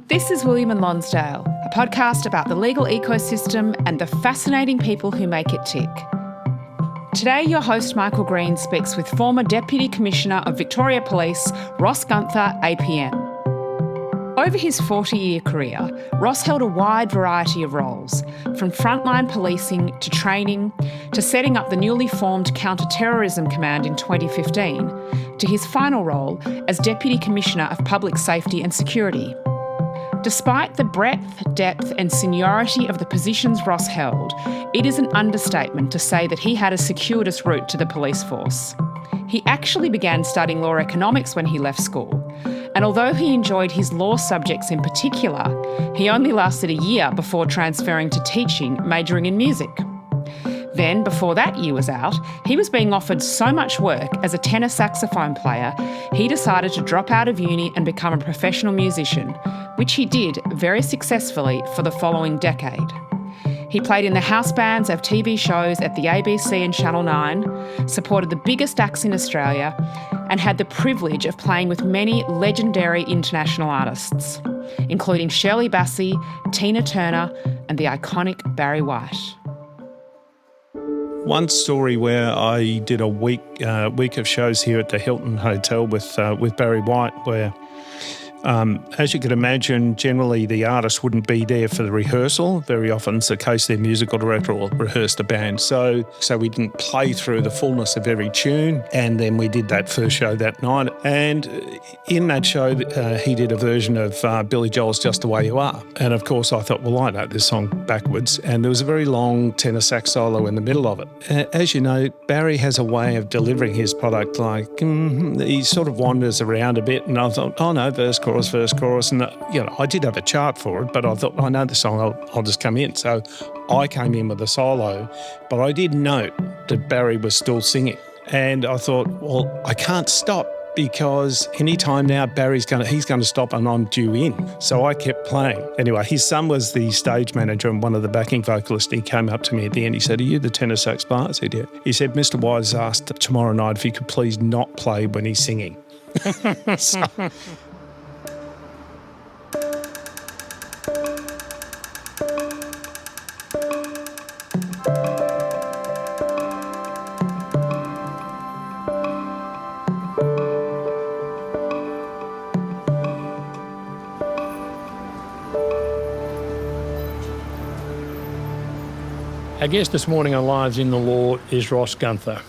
This is William and Lonsdale, a podcast about the legal ecosystem and the fascinating people who make it tick. Today, your host Michael Green speaks with former Deputy Commissioner of Victoria Police, Ross Guenther APM. Over his 40-year career, Ross held a wide variety of roles, from frontline policing to training, to setting up the newly formed Counter Terrorism Command in 2015, to his final role as Deputy Commissioner of Public Safety and Security. Despite the breadth, depth and seniority of the positions Ross held, it is an understatement to say that he had a circuitous route to the police force. He actually began studying law economics when he left school, and although he enjoyed his law subjects in particular, he only lasted a year before transferring to teaching, majoring in music. Then, before that year was out, he was being offered so much work as a tenor saxophone player, he decided to drop out of uni and become a professional musician, which he did very successfully for the following decade. He played in the house bands of TV shows at the ABC and Channel 9, supported the biggest acts in Australia, and had the privilege of playing with many legendary international artists, including Shirley Bassey, Tina Turner, and the iconic Barry White. One story where I did a week of shows here at the Hilton Hotel with Barry White, where, as you could imagine, generally the artist wouldn't be there for the rehearsal. Very often it's the case their musical director will rehearse the band. So we didn't play through the fullness of every tune, and then we did that first show that night. And in that show, he did a version of Billy Joel's Just the Way You Are. And of course I thought, well, I know this song backwards. And there was a very long tenor sax solo in the middle of it. As you know, Barry has a way of delivering his product like, he sort of wanders around a bit, and I thought, oh no, verse, chorus, and I did have a chart for it, but I thought, I know the song, I'll just come in. So I came in with a solo, but I did note that Barry was still singing, and I thought, well, I can't stop because any time now he's going to stop and I'm due in. So I kept playing. Anyway, his son was the stage manager and one of the backing vocalists. He came up to me at the end. He said, "Are you the tenor sax player?" I said, "Yeah." He said, "Mr. White has asked tomorrow night if he could please not play when he's singing." So, Our guest this morning on Lives in the Law is Ross Guenther.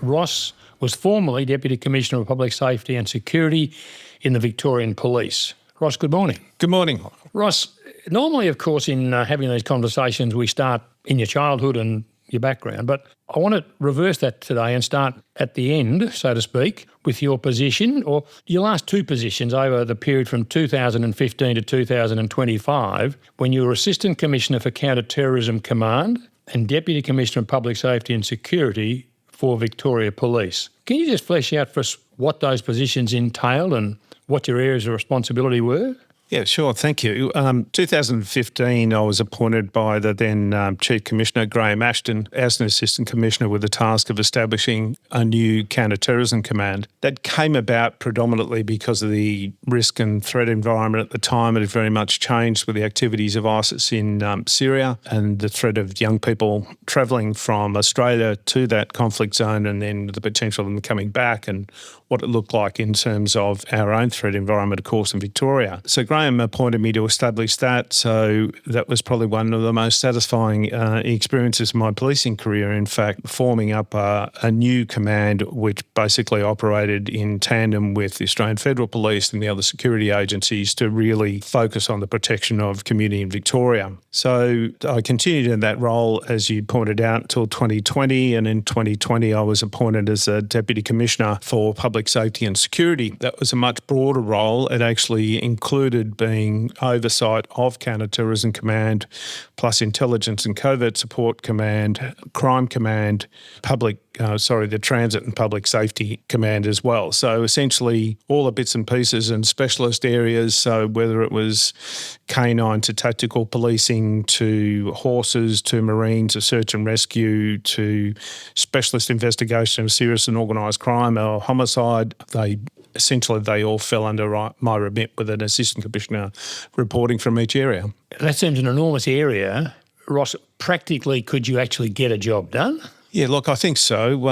Ross was formerly Deputy Commissioner of Public Safety and Security in the Victorian Police. Ross, good morning. good morning. Ross, normally, of course, in having these conversations, we start in your childhood and your background, but I want to reverse that today and start at the end, so to speak, with your position, or your last two positions over the period from 2015 to 2025, when you were Assistant Commissioner for Counter Terrorism Command and Deputy Commissioner of Public Safety and Security for Victoria Police. Can you just flesh out for us what those positions entailed and what your areas of responsibility were? Yeah, sure. Thank you. 2015, I was appointed by the then Chief Commissioner, Graham Ashton, as an Assistant Commissioner with the task of establishing a new Counter Terrorism Command. That came about predominantly because of the risk and threat environment at the time. It had very much changed with the activities of ISIS in Syria and the threat of young people travelling from Australia to that conflict zone, and then the potential of them coming back and what it looked like in terms of our own threat environment, of course, in Victoria. So Graham appointed me to establish that, so that was probably one of the most satisfying experiences of my policing career, in fact, forming up a new command which basically operated in tandem with the Australian Federal Police and the other security agencies to really focus on the protection of community in Victoria. So I continued in that role, as you pointed out, until 2020, and in 2020 I was appointed as a Deputy Commissioner for Public Safety and Security. That was a much broader role. It actually included being oversight of Counter Terrorism Command, plus Intelligence and Covert Support Command, Crime Command, the Transit and Public Safety Command as well. So essentially all the bits and pieces and specialist areas, so whether it was canine to tactical policing, to horses, to marine, to search and rescue, to specialist investigation of serious and organised crime or homicide, they essentially they all fell under my remit with an assistant commissioner reporting from each area. That seems an enormous area. Ross, practically, could you actually get a job done? Yeah, look, I think so.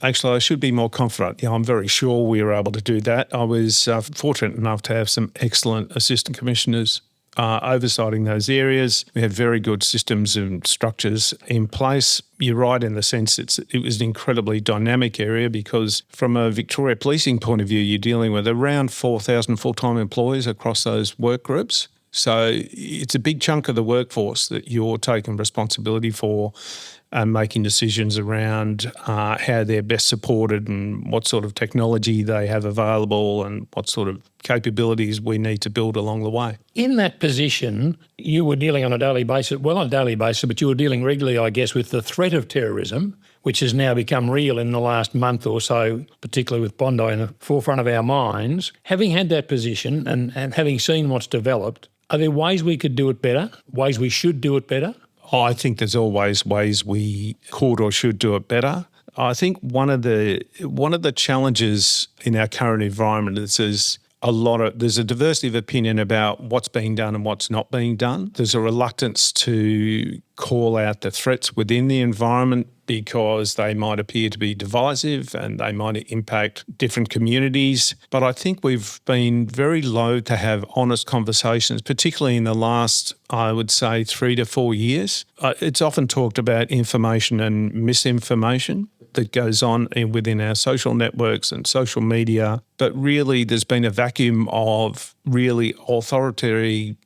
Actually, I should be more confident. I'm very sure we were able to do that. I was fortunate enough to have some excellent assistant commissioners oversighting those areas. We had very good systems and structures in place. You're right in the sense it was an incredibly dynamic area because from a Victoria policing point of view, you're dealing with around 4,000 full-time employees across those work groups. So it's a big chunk of the workforce that you're taking responsibility for and making decisions around how they're best supported and what sort of technology they have available and what sort of capabilities we need to build along the way. In that position, you were dealing on a daily basis, well, not a daily basis, but you were dealing regularly, I guess, with the threat of terrorism, which has now become real in the last month or so, particularly with Bondi in the forefront of our minds. Having had that position and having seen what's developed, are there ways we could do it better, ways we should do it better? I think there's always ways we could or should do it better. I think one of the challenges in our current environment is there's a diversity of opinion about what's being done and what's not being done. There's a reluctance to call out the threats within the environment because they might appear to be divisive and they might impact different communities. But I think we've been very loath to have honest conversations, particularly in the last, I would say, 3 to 4 years. It's often talked about information and misinformation that goes on within our social networks and social media. But really, there's been a vacuum of really authoritarian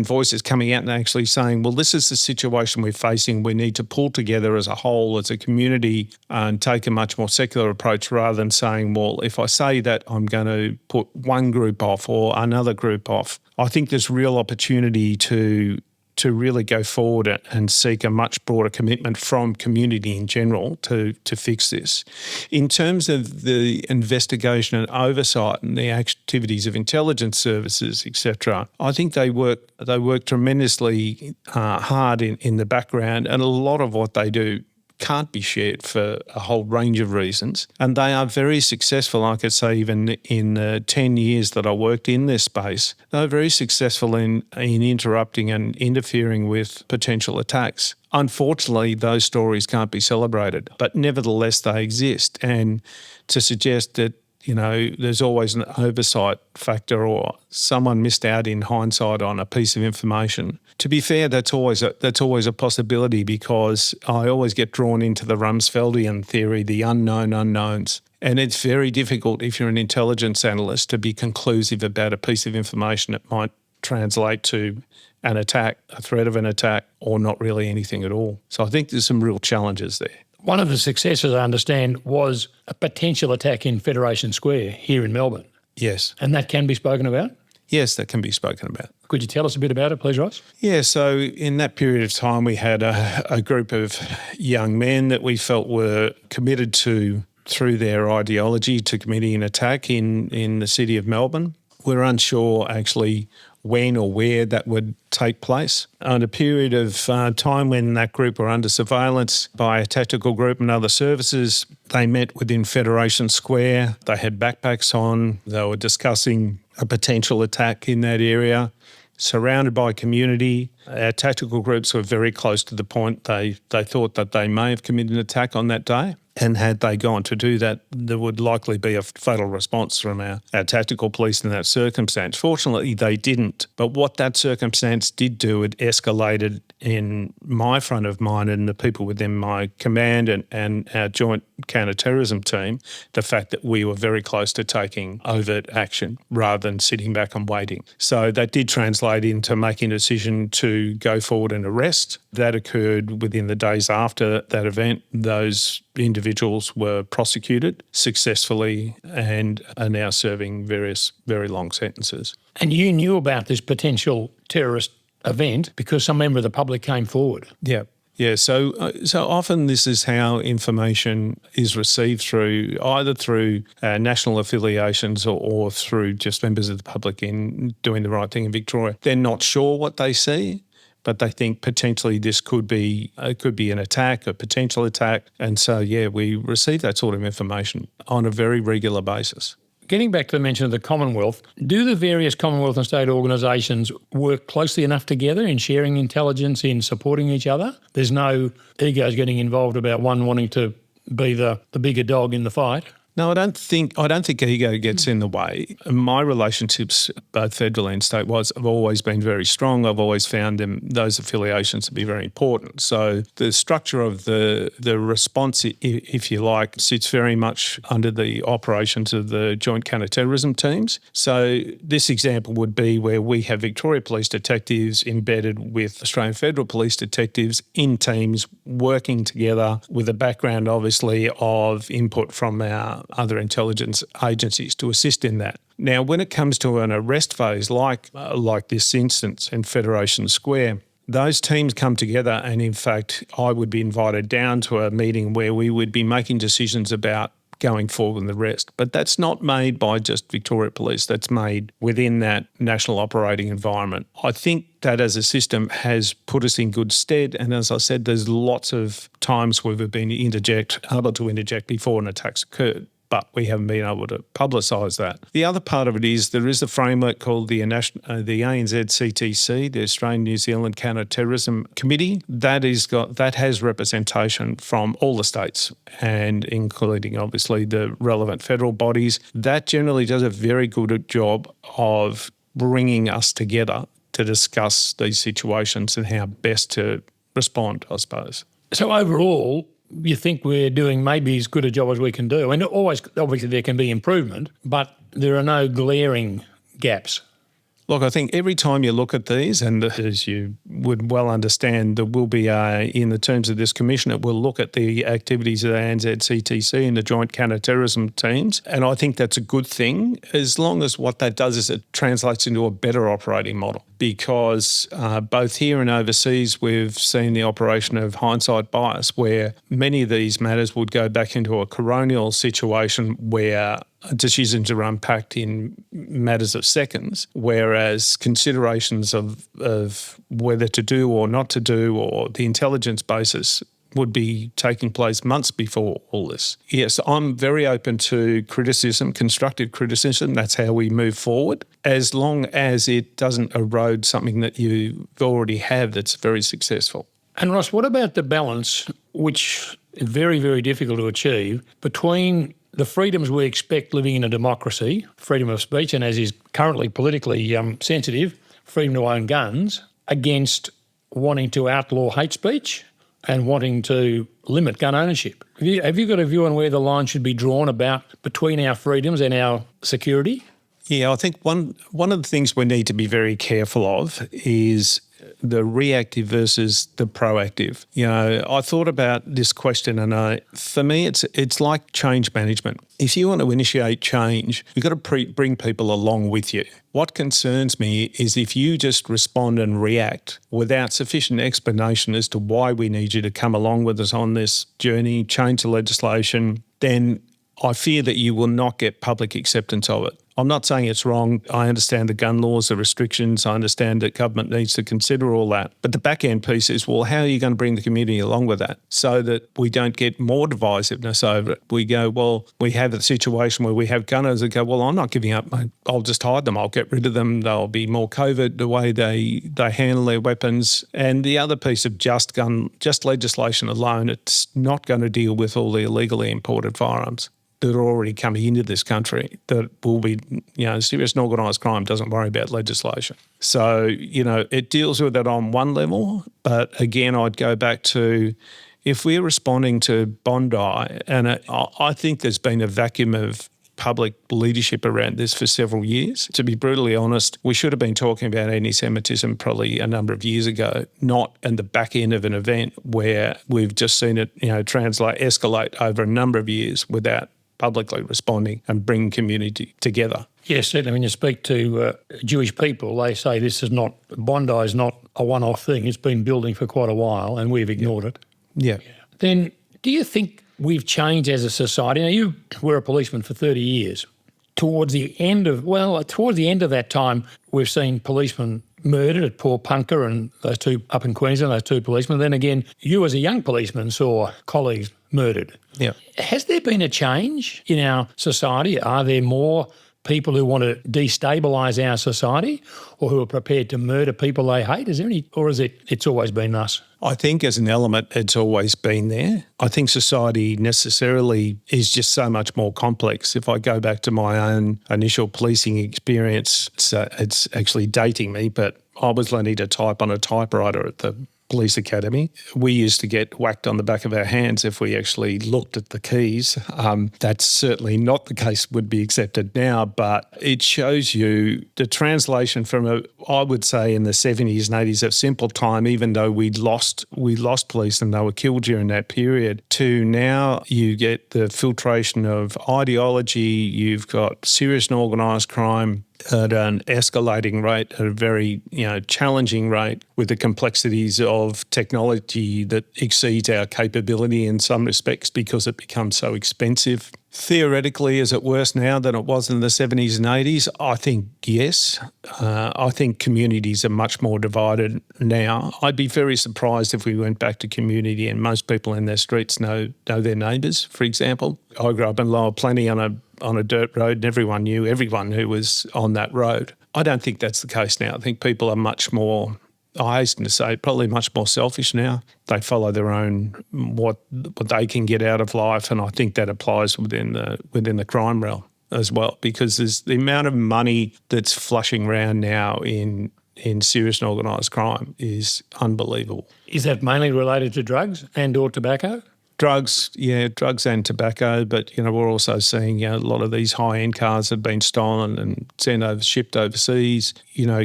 voices coming out and actually saying, well, this is the situation we're facing. We need to pull together as a whole, as a community, and take a much more secular approach rather than saying, well, if I say that, I'm going to put one group off or another group off. I think there's real opportunity to really go forward and seek a much broader commitment from community in general to fix this. In terms of the investigation and oversight and the activities of intelligence services, etc., I think they work tremendously hard in the background, and a lot of what they do can't be shared for a whole range of reasons. And they are very successful, I could say, even in the 10 years that I worked in this space, they're very successful in interrupting and interfering with potential attacks. Unfortunately, those stories can't be celebrated, but nevertheless they exist. And to suggest that there's always an oversight factor or someone missed out in hindsight on a piece of information. To be fair, that's always a possibility because I always get drawn into the Rumsfeldian theory, the unknown unknowns. And it's very difficult if you're an intelligence analyst to be conclusive about a piece of information that might translate to an attack, a threat of an attack, or not really anything at all. So I think there's some real challenges there. One of the successes, I understand, was a potential attack in Federation Square here in Melbourne. Yes. And that can be spoken about? Yes, that can be spoken about. Could you tell us a bit about it, please, Ross? Yeah, so in that period of time, we had a group of young men that we felt were committed to, through their ideology, to committing an attack in the city of Melbourne. We're unsure actually when or where that would take place. In a period of time when that group were under surveillance by a tactical group and other services, they met within Federation Square. They had backpacks on. They were discussing a potential attack in that area, surrounded by community. Our tactical groups were very close to the point they thought that they may have committed an attack on that day. And had they gone to do that, there would likely be a fatal response from our tactical police in that circumstance. Fortunately, they didn't. But what that circumstance did do, it escalated in my front of mind and the people within my command and our joint counter-terrorism team, the fact that we were very close to taking overt action rather than sitting back and waiting. So that did translate into making a decision to go forward and arrest. That occurred within the days after that event. Those individuals were prosecuted successfully and are now serving various very long sentences. And you knew about this potential terrorist event because some member of the public came forward. Yeah. Yeah, so often this is how information is received either through national affiliations or through just members of the public in doing the right thing in Victoria. They're not sure what they see, but they think potentially this could be an attack, a potential attack. And so, yeah, we receive that sort of information on a very regular basis. getting back to the mention of the Commonwealth, do the various Commonwealth and state organisations work closely enough together in sharing intelligence, in supporting each other? There's no egos getting involved about one wanting to be the bigger dog in the fight? No, I don't think ego gets in the way. My relationships, both federal and state-wise, have always been very strong. I've always found those affiliations to be very important. So the structure of the response, if you like, sits very much under the operations of the joint counter-terrorism teams. So this example would be where we have Victoria Police detectives embedded with Australian Federal Police detectives in teams working together with a background, obviously, of input from our other intelligence agencies to assist in that. Now, when it comes to an arrest phase like this instance in Federation Square, those teams come together and, in fact, I would be invited down to a meeting where we would be making decisions about going forward with the rest. But that's not made by just Victoria Police. That's made within that national operating environment. I think that as a system has put us in good stead. And as I said, there's lots of times where we've been able to interject before an attack's occurred, but we haven't been able to publicise that. The other part of it is there is a framework called the ANZ CTC, the Australian New Zealand Counter Terrorism Committee, that has representation from all the states and including obviously the relevant federal bodies. That generally does a very good job of bringing us together to discuss these situations and how best to respond, I suppose. So overall, you think we're doing maybe as good a job as we can do? And always, obviously, there can be improvement, but there are no glaring gaps. Look, I think every time you look at these, and as you would well understand, there will be, in the terms of this commission, it will look at the activities of the ANZ CTC and the joint counter-terrorism teams. And I think that's a good thing, as long as what that does is it translates into a better operating model. Because both here and overseas, we've seen the operation of hindsight bias, where many of these matters would go back into a coronial situation where decisions are unpacked in matters of seconds, whereas considerations of whether to do or not to do, or the intelligence basis, would be taking place months before all this. Yes, I'm very open to criticism, constructive criticism. That's how we move forward, as long as it doesn't erode something that you already have that's very successful. And Ross, what about the balance, which is very, very difficult to achieve, between the freedoms we expect living in a democracy, freedom of speech, and as is currently politically sensitive, freedom to own guns, against wanting to outlaw hate speech and wanting to limit gun ownership? Have you got a view on where the line should be drawn between our freedoms and our security? Yeah, I think one of the things we need to be very careful of is the reactive versus the proactive. You know, I thought about this question, and for me, it's like change management. If you want to initiate change, you've got to bring people along with you. What concerns me is if you just respond and react without sufficient explanation as to why we need you to come along with us on this journey, change the legislation, then I fear that you will not get public acceptance of it. I'm not saying it's wrong. I understand the gun laws, the restrictions. I understand that government needs to consider all that. But the back end piece is, well, how are you going to bring the community along with that so that we don't get more divisiveness over it? We go, well, we have a situation where we have gunners that go, well, I'm not giving up. I'll just hide them. I'll get rid of them. They'll be more covert the way they handle their weapons. And the other piece of just legislation alone, it's not going to deal with all the illegally imported firearms that are already coming into this country that will be, serious and organised crime doesn't worry about legislation. So, it deals with it on one level, but again, I'd go back to if we're responding to Bondi, and I think there's been a vacuum of public leadership around this for several years. To be brutally honest, we should have been talking about anti-Semitism probably a number of years ago, not in the back end of an event where we've just seen it, escalate over a number of years without publicly responding and bringing community together. Yes, certainly. When you speak to Jewish people, they say Bondi is not a one-off thing. It's been building for quite a while and we've ignored it. Yeah. Then do you think we've changed as a society? Now, you were a policeman for 30 years. Towards the end of that time, we've seen policemen murdered at Port Punker and those two up in Queensland, those two policemen. Then again, you as a young policeman saw colleagues murdered. Yeah. Has there been a change in our society? Are there more people who want to destabilise our society or who are prepared to murder people they hate? Is there any, or is it's always been us? I think as an element, it's always been there. I think society necessarily is just so much more complex. If I go back to my own initial policing experience, it's actually dating me, but I was learning to type on a typewriter at the police academy. We used to get whacked on the back of our hands if we actually looked at the keys. That's certainly not the case would be accepted now, but it shows you the translation from I would say in the 70s and 80s, a simple time, even though we lost police and they were killed during that period, to now you get the filtration of ideology, you've got serious and organised crime at an escalating rate, at a very challenging rate, with the complexities of technology that exceeds our capability in some respects because it becomes so expensive. Theoretically, is it worse now than it was in the 70s and 80s? I think yes. I think communities are much more divided now. I'd be very surprised if we went back to community and most people in their streets know their neighbours, for example. I grew up in Lower Plenty on a dirt road and everyone knew everyone who was on that road. I don't think that's the case now. I think people are much more, I hasten to say, probably much more selfish now. They follow their own, what they can get out of life, and I think that applies within the crime realm as well, because there's the amount of money that's flushing around now in serious and organised crime is unbelievable. Is that mainly related to drugs and or tobacco? Drugs and tobacco, but we're also seeing a lot of these high-end cars have been stolen and shipped overseas.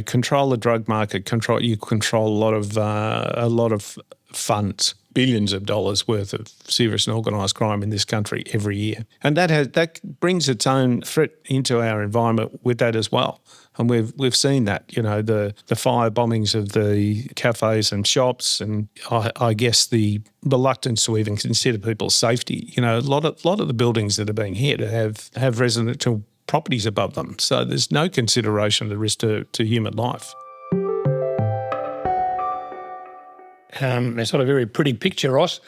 Control the drug market, control a lot of funds, billions of dollars worth of serious and organised crime in this country every year, and that brings its own threat into our environment with that as well. And we've seen that, the fire bombings of the cafes and shops, and I guess the reluctance to even consider people's safety. A lot of the buildings that are being hit have residential properties above them, so there's no consideration of the risk to human life. That's not a very pretty picture, Ross.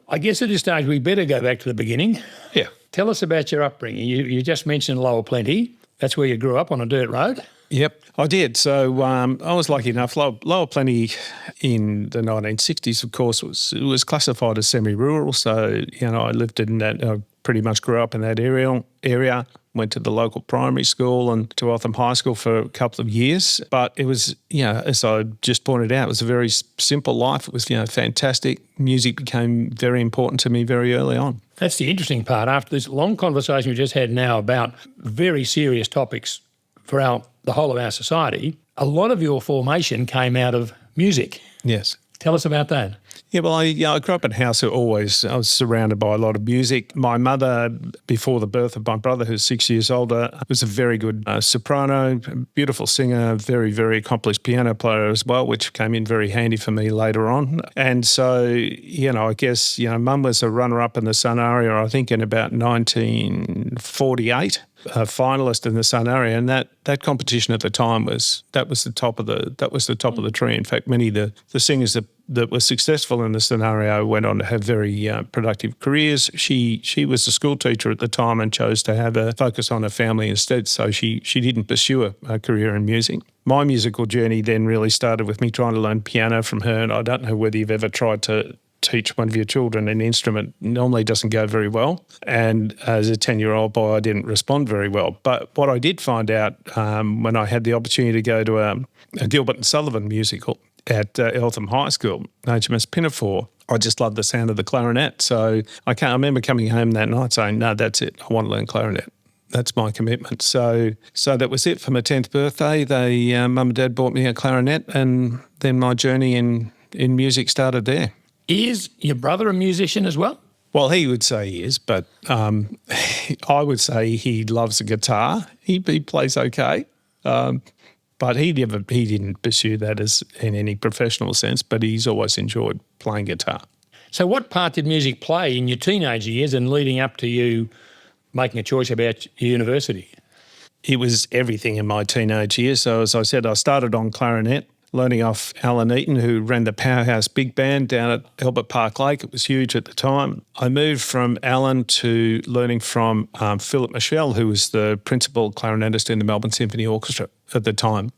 I guess at this stage we better go back to the beginning. Yeah. Tell us about your upbringing. You just mentioned Lower Plenty. That's where you grew up, on a dirt road? Yep, I did. So I was lucky enough. Lower Plenty in the 1960s, of course, was classified as semi-rural. So, I lived in that, I pretty much grew up in that area, went to the local primary school and to Eltham High School for a couple of years. But it was, as I just pointed out, it was a very simple life. It was, fantastic. Music became very important to me very early on. That's the interesting part. After this long conversation we just had now about very serious topics for the whole of our society, a lot of your formation came out of music. Yes. Tell us about that. Yeah, well, I grew up in a house I was surrounded by a lot of music. My mother, before the birth of my brother, who's 6 years older, was a very good soprano, beautiful singer, very, very accomplished piano player as well, which came in very handy for me later on. And so, I guess, Mum was a runner-up in the Sun area, I think, in about 1948. A finalist in the Sun area, and that competition at the time was the top of the tree. In fact, many of the singers that were successful in the scenario went on to have very productive careers. She was a school teacher at the time and chose to have a focus on her family instead, so she didn't pursue a career in music. My musical journey then really started with me trying to learn piano from her, and I don't know whether you've ever tried to teach one of your children an instrument. Normally doesn't go very well. And as a 10-year-old boy, I didn't respond very well. But what I did find out when I had the opportunity to go to a Gilbert and Sullivan musical at Eltham High School, HMS Pinafore, I just loved the sound of the clarinet. So I remember coming home that night saying, no, that's it. I want to learn clarinet. That's my commitment. So that was it for my 10th birthday. Mum and Dad bought me a clarinet, and then my journey in music started there. Is your brother a musician as well? Well, he would say he is, but I would say he loves the guitar. He plays okay, but he didn't pursue that as in any professional sense, but he's always enjoyed playing guitar. So what part did music play in your teenage years and leading up to you making a choice about university? it was everything in my teenage years. So as I said, I started on clarinet, learning off Alan Eaton, who ran the Powerhouse Big Band down at Albert Park Lake. It was huge at the time. I moved from Alan to learning from Philip Michelle, who was the principal clarinetist in the Melbourne Symphony Orchestra at the time.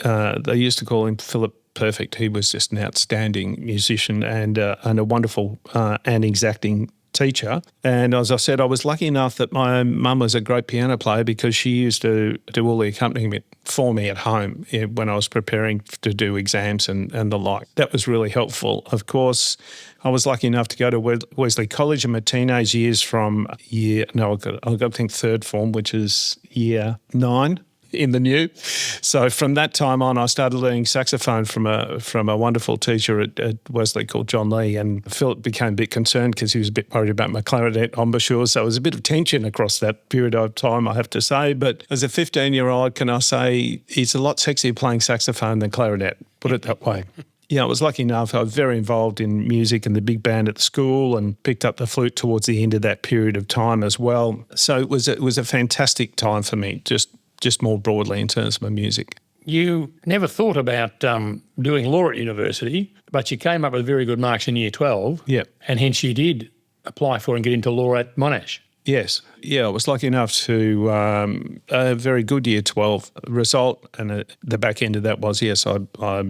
They used to call him Philip Perfect. He was just an outstanding musician and a wonderful and exacting teacher. And as I said, I was lucky enough that my mum was a great piano player because she used to do all the accompaniment for me at home when I was preparing to do exams and the like. That was really helpful. Of course, I was lucky enough to go to Wesley College in my teenage years from I got to think third form, which is year 9. In the new. So from that time on, I started learning saxophone from a wonderful teacher at Wesley called John Lee, and Philip became a bit concerned because he was a bit worried about my clarinet embouchure. So there was a bit of tension across that period of time, I have to say. But as a 15-year-old, can I say it's a lot sexier playing saxophone than clarinet, put it that way. Yeah, I was lucky enough. I was very involved in music and the big band at the school and picked up the flute towards the end of that period of time as well. So it was a fantastic time for me, just more broadly in terms of my music. You never thought about doing law at university, but you came up with very good marks in year 12. Yep. And hence you did apply for and get into law at Monash. Yes. Yeah, I was lucky enough to a very good year 12 result, and the back end of that was, yes, I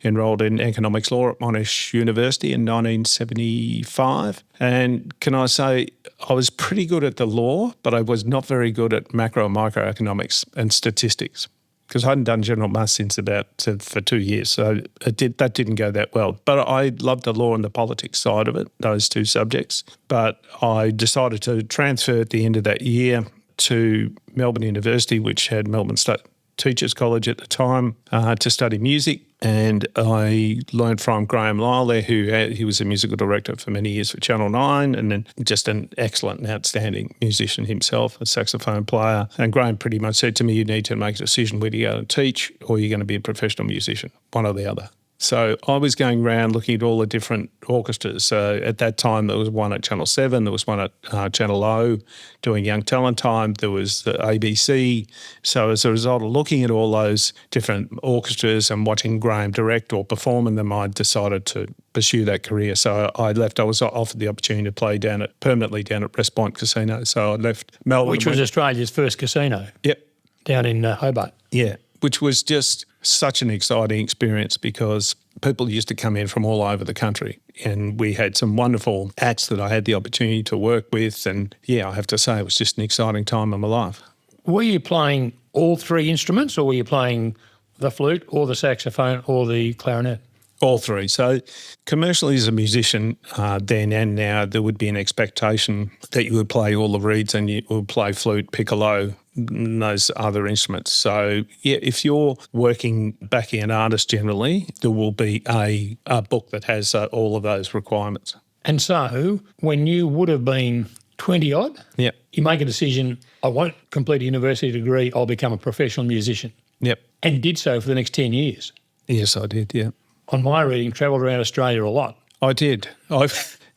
enrolled in economics law at Monash University in 1975. And can I say I was pretty good at the law, but I was not very good at macro and microeconomics and statistics because I hadn't done general maths since for 2 years. So that didn't go that well. But I loved the law and the politics side of it, those two subjects. But I decided to transfer at the end of that year to Melbourne University, which had Melbourne State Teachers College at the time, to study music. And I learned from Graham Lyle there, he was a musical director for many years for Channel 9, and then just an excellent and outstanding musician himself, a saxophone player. And Graham pretty much said to me, you need to make a decision whether you go and teach or you're going to be a professional musician, one or the other. So I was going around looking at all the different orchestras. So at that time, there was one at Channel 7, there was one at Channel O doing Young Talent Time, there was the ABC. So as a result of looking at all those different orchestras and watching Graham direct or perform in them, I decided to pursue that career. So I left. I was offered the opportunity to play permanently down at West Point Casino. So I left Melbourne. Which was Australia's first casino. Yep. Down in Hobart. Yeah, which was just such an exciting experience because people used to come in from all over the country, and we had some wonderful acts that I had the opportunity to work with. And yeah, I have to say it was just an exciting time in my life. Were you playing all three instruments, or were you playing the flute or the saxophone or the clarinet? All three. So commercially as a musician then and now, there would be an expectation that you would play all the reeds and you would play flute, piccolo, and those other instruments. So yeah, if you're working backing an artist generally, there will be a book that has all of those requirements. And so when you would have been 20 odd, yep, you make a decision, I won't complete a university degree, I'll become a professional musician. Yep. And did so for the next 10 years. Yes, I did, yeah. On my reading, travelled around Australia a lot. I did.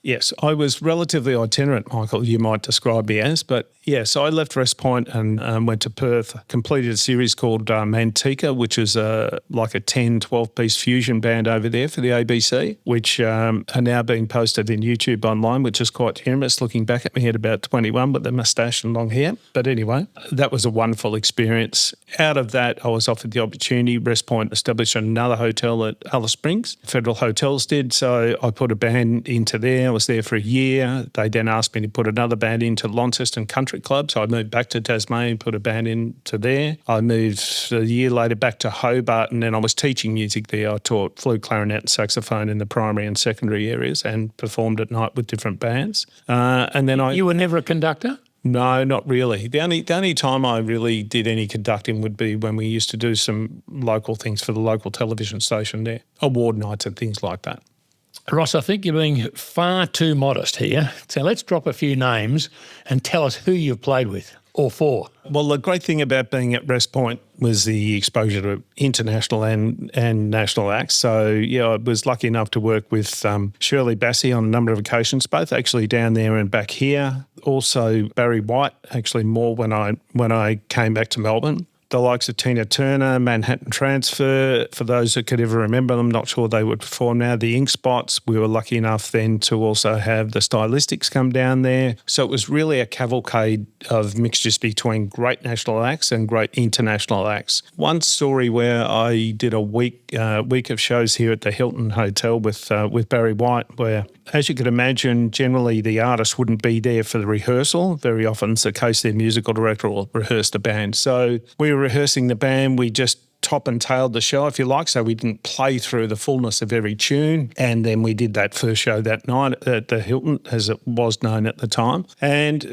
Yes, I was relatively itinerant, Michael, you might describe me as. But yes, I left West Point and went to Perth, completed a series called Mantika, which is like a 10, 12-piece fusion band over there for the ABC, which are now being posted in YouTube online, which is quite humorous looking back at me at about 21 with a moustache and long hair. But anyway, that was a wonderful experience. Out of that, I was offered the opportunity. West Point established another hotel at Alice Springs. Federal Hotels did, so I put a band into there. I was there for a year. They then asked me to put another band into Launceston Country Club, so I moved back to Tasmania and put a band into there. I moved a year later back to Hobart, and then I was teaching music there. I taught flute, clarinet and saxophone in the primary and secondary areas and performed at night with different bands. And then You were never a conductor? No, not really. The only time I really did any conducting would be when we used to do some local things for the local television station there, award nights and things like that. Ross, I think you're being far too modest here. So let's drop a few names and tell us who you've played with. or for? Well, the great thing about being at West Point was the exposure to international and national acts. So, yeah, I was lucky enough to work with Shirley Bassey on a number of occasions, both actually down there and back here. Also Barry White, actually more when I came back to Melbourne. The likes of Tina Turner, Manhattan Transfer, for those that could ever remember them, not sure they would perform now. The Ink Spots, we were lucky enough then to also have the Stylistics come down there. So it was really a cavalcade of mixtures between great national acts and great international acts. One story where I did a week of shows here at the Hilton Hotel with Barry White, where, as you could imagine, generally the artist wouldn't be there for the rehearsal. Very often it's the case their musical director will rehearse the band. So we were rehearsing the band, we just top and tailed the show, if you like, so we didn't play through the fullness of every tune. And then we did that first show that night at the Hilton, as it was known at the time. And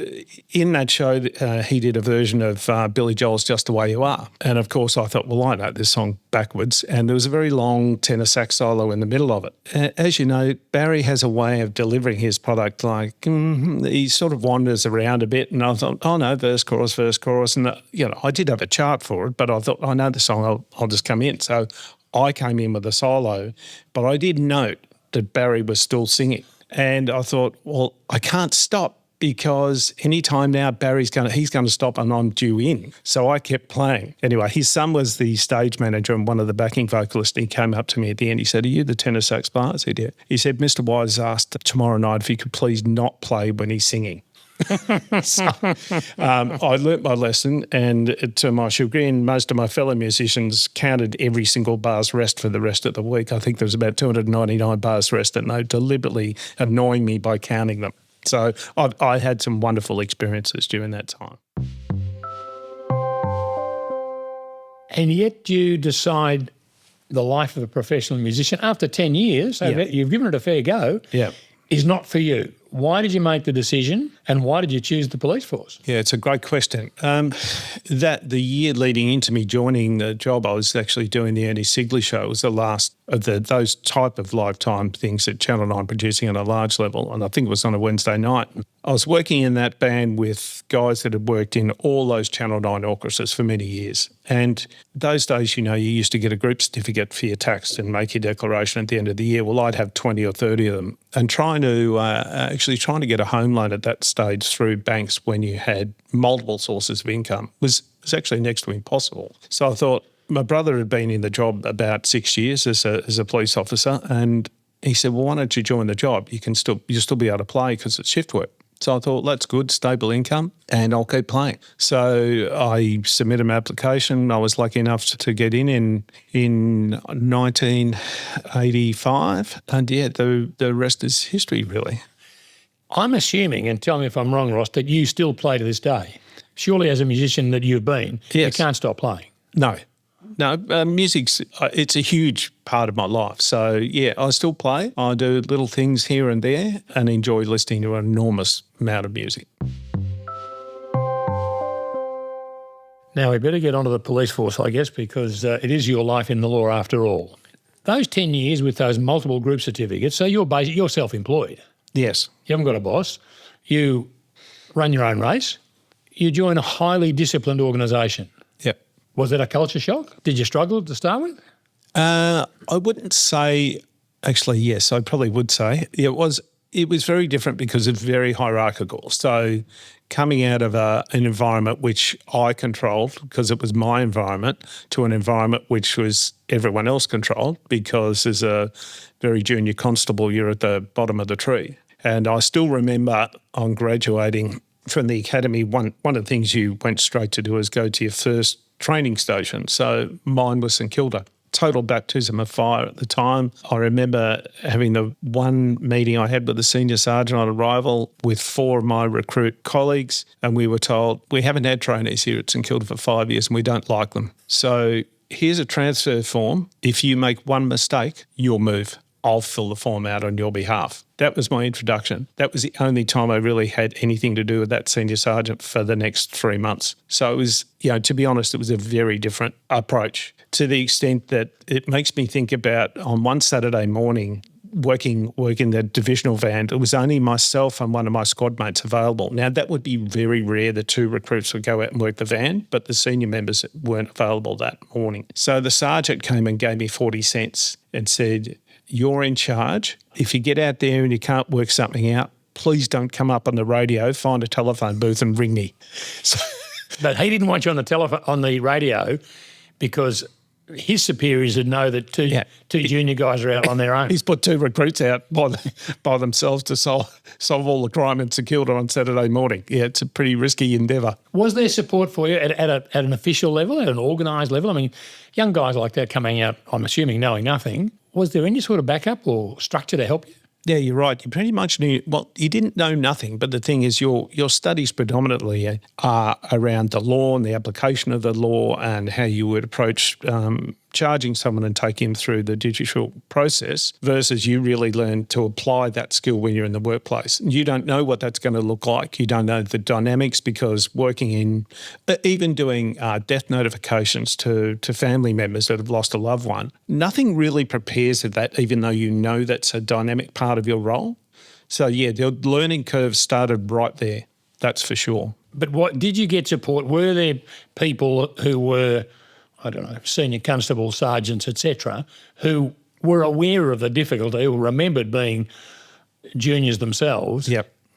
in that show, he did a version of Billy Joel's Just the Way You Are. And of course, I thought, well, I know this song backwards. And there was a very long tenor sax solo in the middle of it. As you know, Barry has a way of delivering his product like he sort of wanders around a bit. And I thought, oh no, verse, chorus. And, I did have a chart for it, but I thought, I know the song, I'll just come in. So I came in with a solo, but I did note that Barry was still singing. And I thought, well, I can't stop because any time now he's going to stop and I'm due in. So I kept playing. Anyway, his son was the stage manager and one of the backing vocalists. And he came up to me at the end. He said, "Are you the tenor sax player?" I said, "Yeah." He said, "Mr. Wise asked tomorrow night if he could please not play when he's singing." So, I learnt my lesson, and to my chagrin, most of my fellow musicians counted every single bar's rest for the rest of the week. I think there was about 299 bars rest, and they deliberately annoying me by counting them. So I had some wonderful experiences during that time. And yet you decide the life of a professional musician after 10 years, so you've given it a fair go, is not for you. Why did you make the decision and why did you choose the police force? Yeah, it's a great question. That the year leading into me joining the job, I was actually doing the Ernie Sigley show. It was the last of those type of lifetime things that Channel 9 producing on a large level, and I think it was on a Wednesday night. I was working in that band with guys that had worked in all those Channel 9 orchestras for many years. And those days, you used to get a group certificate for your tax and make your declaration at the end of the year. Well, I'd have 20 or 30 of them. And trying to get a home loan at that stage through banks when you had multiple sources of income was actually next to impossible. So I thought, my brother had been in the job about 6 years as a police officer, and he said, "Well, why don't you join the job? You'll still be able to play because it's shift work." So I thought, that's good, stable income, and I'll keep playing. So I submitted my application. I was lucky enough to get in 1985, and the rest is history, really. I'm assuming, and tell me if I'm wrong, Ross, that you still play to this day. Surely as a musician that you've been, you can't stop playing. No, music's it's a huge part of my life. So, yeah, I still play. I do little things here and there and enjoy listening to an enormous amount of music. Now, we better get onto the police force, I guess, because it is your life in the law after all. Those 10 years with those multiple group certificates, so you're self-employed. Yes. You haven't got a boss. You run your own race. You join a highly disciplined organisation. Yep. Was it a culture shock? Did you struggle to start with? I wouldn't say, actually, yes, I probably would say. It was very different because it's very hierarchical. So coming out of an environment which I controlled because it was my environment to an environment which was everyone else controlled because as a very junior constable, you're at the bottom of the tree. And I still remember on graduating from the academy, one of the things you went straight to do is go to your first training station. So mine was St Kilda. Total baptism of fire at the time. I remember having the one meeting I had with the senior sergeant on arrival with 4 of my recruit colleagues, and we were told, we haven't had trainees here at St Kilda for 5 years and we don't like them. So here's a transfer form. If you make one mistake, you'll move. I'll fill the form out on your behalf. That was my introduction. That was the only time I really had anything to do with that senior sergeant for the next 3 months. So it was, to be honest, it was a very different approach to the extent that it makes me think about on one Saturday morning, working the divisional van, it was only myself and one of my squad mates available. Now, that would be very rare. The 2 recruits would go out and work the van, but the senior members weren't available that morning. So the sergeant came and gave me 40 cents and said, "You're in charge. If you get out there and you can't work something out, please don't come up on the radio, find a telephone booth and ring me." So, but he didn't want you on the radio because his superiors would know that two junior guys are out on their own. He's put 2 recruits out by themselves to solve all the crime in St Kilda on Saturday morning. Yeah, it's a pretty risky endeavour. Was there support for you at an official level, at an organised level? I mean, young guys like that coming out, I'm assuming, knowing nothing. Was there any sort of backup or structure to help you? Yeah, you're right. You pretty much knew, well, you didn't know nothing, but the thing is your studies predominantly are around the law and the application of the law and how you would approach charging someone and take him through the judicial process versus you really learn to apply that skill when you're in the workplace. You don't know what that's going to look like. You don't know the dynamics because working in, even doing death notifications to family members that have lost a loved one, nothing really prepares for that, even though you know that's a dynamic part of your role. So, yeah, the learning curve started right there, that's for sure. But what did you get support? Were there people who were, I don't know, senior constables, sergeants, etc., who were aware of the difficulty, who remembered being juniors themselves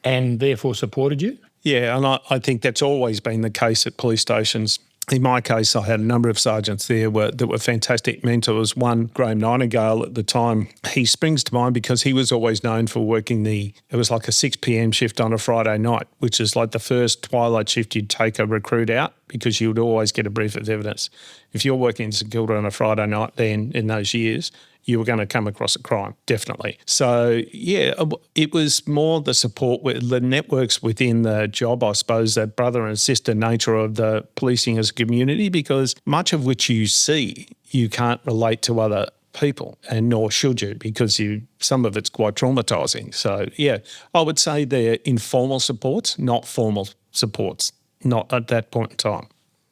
and therefore supported you? Yeah, and I think that's always been the case at police stations. In my case, I had a number of sergeants there that were fantastic mentors. One, Graham Nightingale at the time, he springs to mind because he was always known for working it was like a 6 p.m. shift on a Friday night, which is like the first twilight shift you'd take a recruit out because you would always get a brief of evidence. If you're working in St Kilda on a Friday night then in those years, you were going to come across a crime, definitely. So, yeah, it was more the support, with the networks within the job, I suppose, that brother and sister nature of the policing as a community, because much of which you see, you can't relate to other people, and nor should you, because some of it's quite traumatising. So, yeah, I would say they're informal supports, not formal supports, not at that point in time.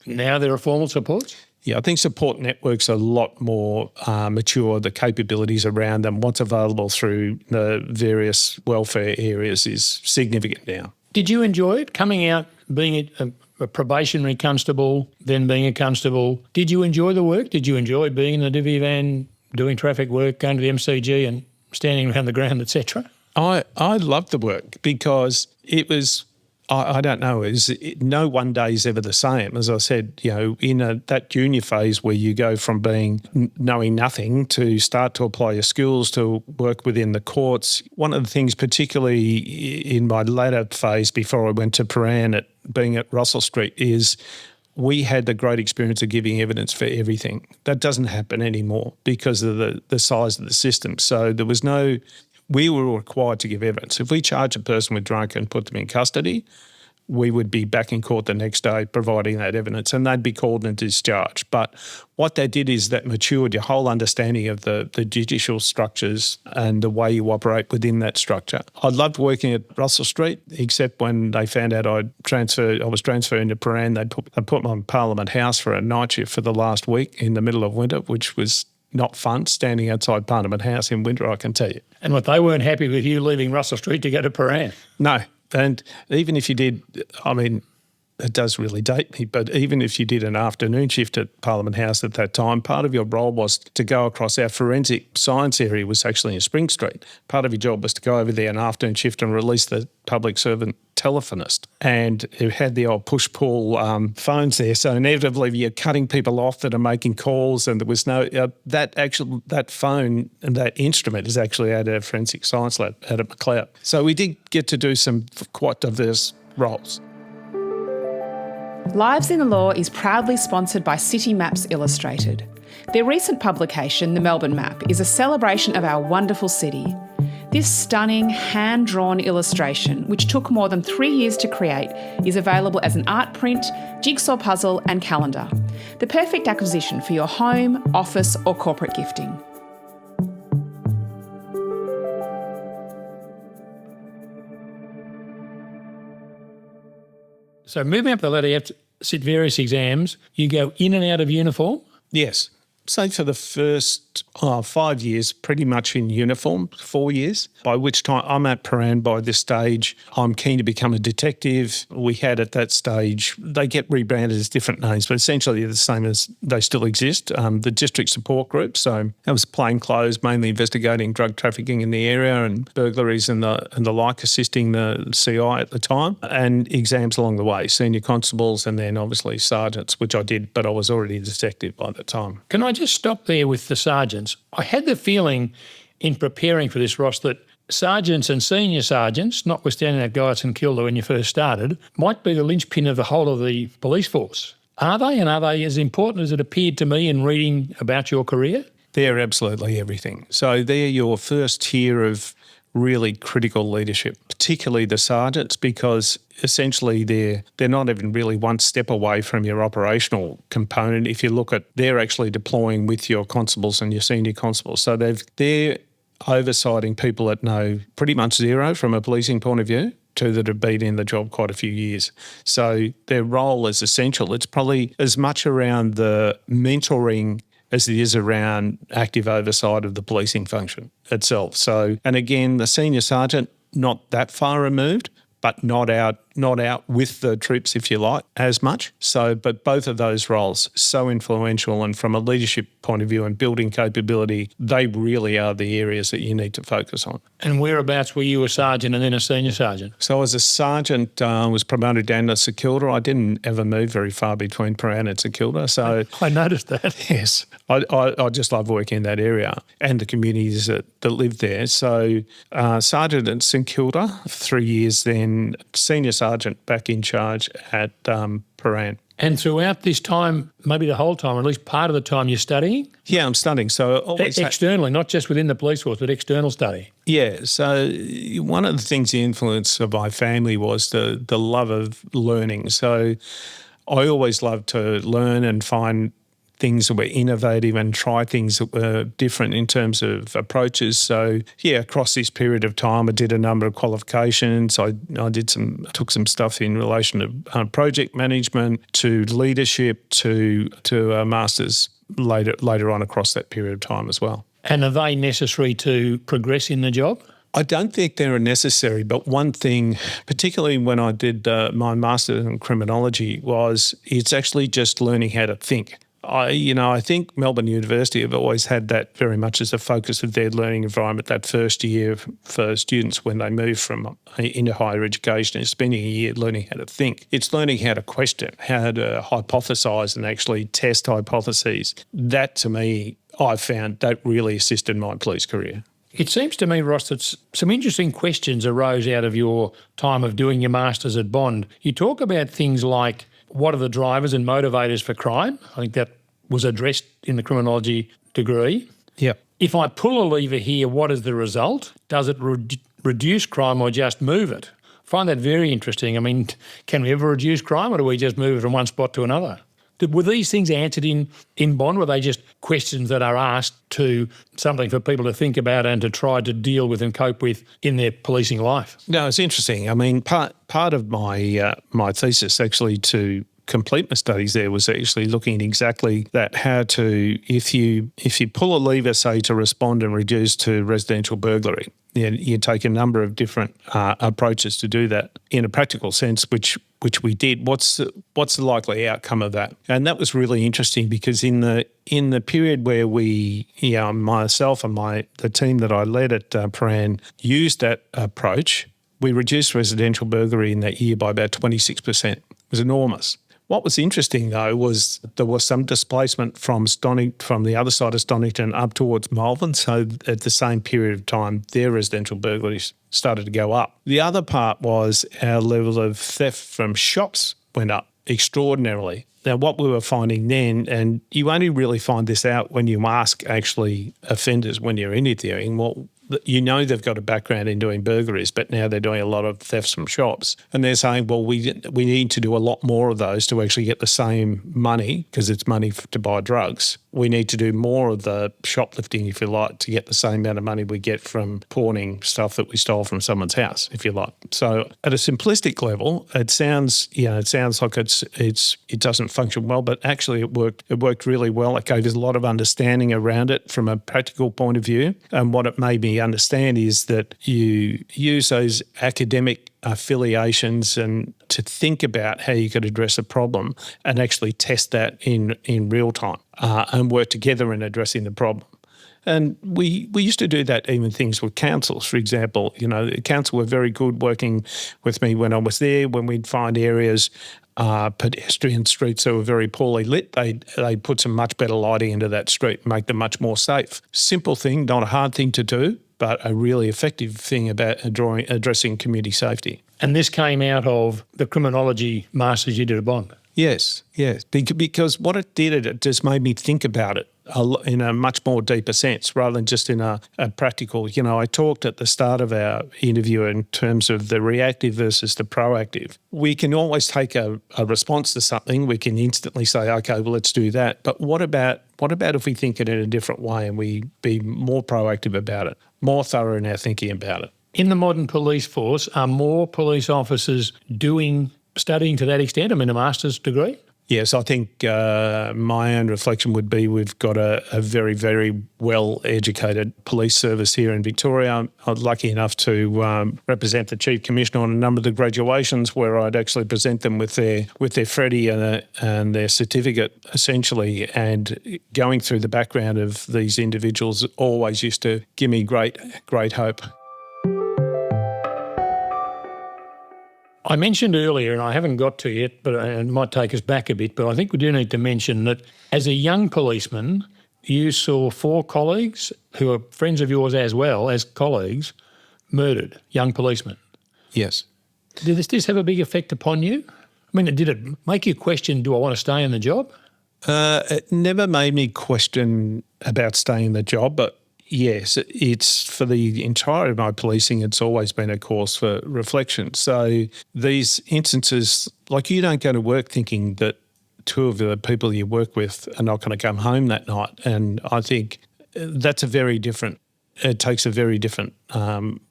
Now there are formal supports? Yeah, I think support networks are a lot more mature. The capabilities around them, what's available through the various welfare areas is significant now. Did you enjoy it, coming out, being a probationary constable, then being a constable? Did you enjoy the work? Did you enjoy being in the divvy van, doing traffic work, going to the MCG and standing around the ground, etc.? I loved the work because it was... I don't know. No one day is ever the same. As I said, in that junior phase where you go from knowing nothing to start to apply your skills to work within the courts. One of the things, particularly in my latter phase before I went to Paran being at Russell Street, is we had the great experience of giving evidence for everything. That doesn't happen anymore because of the size of the system. So there was no... We were required to give evidence. If we charge a person with drunk and put them in custody, we would be back in court the next day providing that evidence, and they'd be called and discharged. But what that did is that matured your whole understanding of the judicial structures and the way you operate within that structure. I loved working at Russell Street, except when they found out I was transferring to Paran, they put me on Parliament House for a night shift for the last week in the middle of winter, which was not fun, standing outside Parliament House in winter, I can tell you. And what, they weren't happy with you leaving Russell Street to go to Paran? No. And even if you did, I mean, it does really date me, but even if you did an afternoon shift at Parliament House at that time, part of your role was to go across. Our forensic science area was actually in Spring Street. Part of your job was to go over there an afternoon shift and release the public servant telephonist. And it had the old push-pull phones there, so inevitably you're cutting people off that are making calls, and there was no... that phone and that instrument is actually at our forensic science lab out at McLeod. So we did get to do some quite diverse roles. Lives in the Law is proudly sponsored by City Maps Illustrated. Their recent publication, The Melbourne Map, is a celebration of our wonderful city. This stunning, hand-drawn illustration, which took more than 3 years to create, is available as an art print, jigsaw puzzle and calendar. The perfect acquisition for your home, office or corporate gifting. So moving up the ladder, you have to sit various exams. You go in and out of uniform? Yes. Say for the first first 5 years pretty much in uniform, 4 years, by which time I'm at Paran by this stage. I'm keen to become a detective. We had at that stage, they get rebranded as different names, but essentially they're the same as they still exist, the District Support Group. So that was plain clothes, mainly investigating drug trafficking in the area and burglaries and the like, assisting the CI at the time, and exams along the way, senior constables and then obviously sergeants, which I did, but I was already a detective by the time. Can I just stop there with the sergeants? I had the feeling in preparing for this, Ross, that sergeants and senior sergeants, notwithstanding that guy at St Kilda when you first started, might be the linchpin of the whole of the police force. Are they, and are they as important as it appeared to me in reading about your career? They're absolutely everything. So they're your first tier of really critical leadership, particularly the sergeants, because essentially they're not even really one step away from your operational component. If you look at, they're actually deploying with your constables and your senior constables. So they're oversighting people that know pretty much zero from a policing point of view to that have been in the job quite a few years. So their role is essential. It's probably as much around the mentoring as it is around active oversight of the policing function itself. So, and again, the senior sergeant, not that far removed, but not out with the troops, if you like, as much. So, but both of those roles, so influential, and from a leadership point of view and building capability, they really are the areas that you need to focus on. And whereabouts were you a sergeant and then a senior sergeant? So as a sergeant, was promoted down to St Kilda. I didn't ever move very far between Paran and St Kilda. So I noticed that. Yes. I just love working in that area and the communities that live there. So sergeant at St Kilda, 3 years, then senior sergeant back in charge at Paran. And throughout this time, maybe the whole time, or at least part of the time, you're studying? Yeah, I'm studying. So always externally, not just within the police force, but external study. Yeah. So one of the things, the influence of my family was the love of learning. So I always loved to learn and find things that were innovative and try things that were different in terms of approaches. So yeah, across this period of time, I did a number of qualifications. I took some stuff in relation to project management, to leadership, to a master's later on across that period of time as well. And are they necessary to progress in the job? I don't think they're necessary, but one thing, particularly when I did my master's in criminology, was it's actually just learning how to think. I think Melbourne University have always had that very much as a focus of their learning environment, that first year for students when they move from into higher education is spending a year learning how to think. It's learning how to question, how to hypothesise and actually test hypotheses. That, to me, I found that really assisted my police career. It seems to me, Ross, that some interesting questions arose out of your time of doing your masters at Bond. You talk about things like, what are the drivers and motivators for crime? I think that was addressed in the criminology degree. Yeah. If I pull a lever here, what is the result? Does it reduce crime or just move it? I find that very interesting. I mean, can we ever reduce crime, or do we just move it from one spot to another? Were these things answered in Bond? Were they just questions that are asked to something for people to think about and to try to deal with and cope with in their policing life? No, it's interesting. I mean, part of my my thesis actually to complete my studies there was actually looking at exactly that, how to, if you pull a lever, say, to respond and reduce to residential burglary, you take a number of different approaches to do that in a practical sense, which we did. What's the likely outcome of that? And that was really interesting because in the period where we, myself and the team that I led at Paran used that approach, we reduced residential burglary in that year by about 26%. It was enormous. What was interesting, though, was there was some displacement from the other side of Stonington up towards Malvern. So at the same period of time, their residential burglaries started to go up. The other part was our level of theft from shops went up extraordinarily. Now, what we were finding then, and you only really find this out when you ask actually offenders when you're interviewing, well, they've got a background in doing burglaries, but now they're doing a lot of thefts from shops. And they're saying, well, we need to do a lot more of those to actually get the same money, because it's money to buy drugs, we need to do more of the shoplifting, if you like, to get the same amount of money we get from pawning stuff that we stole from someone's house, if you like. So at a simplistic level, it sounds like it doesn't function well, but actually it worked really well. It gave us a lot of understanding around it from a practical point of view. And what it made me understand is that you use those academic affiliations and to think about how you could address a problem and actually test that in real time and work together in addressing the problem. And we used to do that, even things with councils, for example. The council were very good working with me when I was there. When we'd find areas, pedestrian streets that were very poorly lit, they'd put some much better lighting into that street and make them much more safe. Simple thing, not a hard thing to do, but a really effective thing about addressing community safety. And this came out of the criminology masters you did at Bond? Yes. Because what it did, it just made me think about it in a much more deeper sense rather than just in a practical. I talked at the start of our interview in terms of the reactive versus the proactive. We can always take a response to something. We can instantly say, okay, well, let's do that. But what about if we think it in a different way and we be more proactive about it, more thorough in our thinking about it? In the modern police force, are more police officers studying to that extent? I mean, a master's degree? Yes, I think my own reflection would be we've got a very, very well-educated police service here in Victoria. I'm lucky enough to represent the Chief Commissioner on a number of the graduations where I'd actually present them with their Freddie and their certificate, essentially. And going through the background of these individuals always used to give me great hope. I mentioned earlier, and I haven't got to yet, but it might take us back a bit, but I think we do need to mention that as a young policeman, you saw 4 colleagues who are friends of yours as well as colleagues murdered, young policemen. Yes. Did this have a big effect upon you? I mean, did it make you question, do I want to stay in the job? It never made me question about staying in the job, but yes, it's for the entirety of my policing, it's always been a cause for reflection. So these instances, like you don't go to work thinking that 2 of the people you work with are not going to come home that night. And I think it takes a very different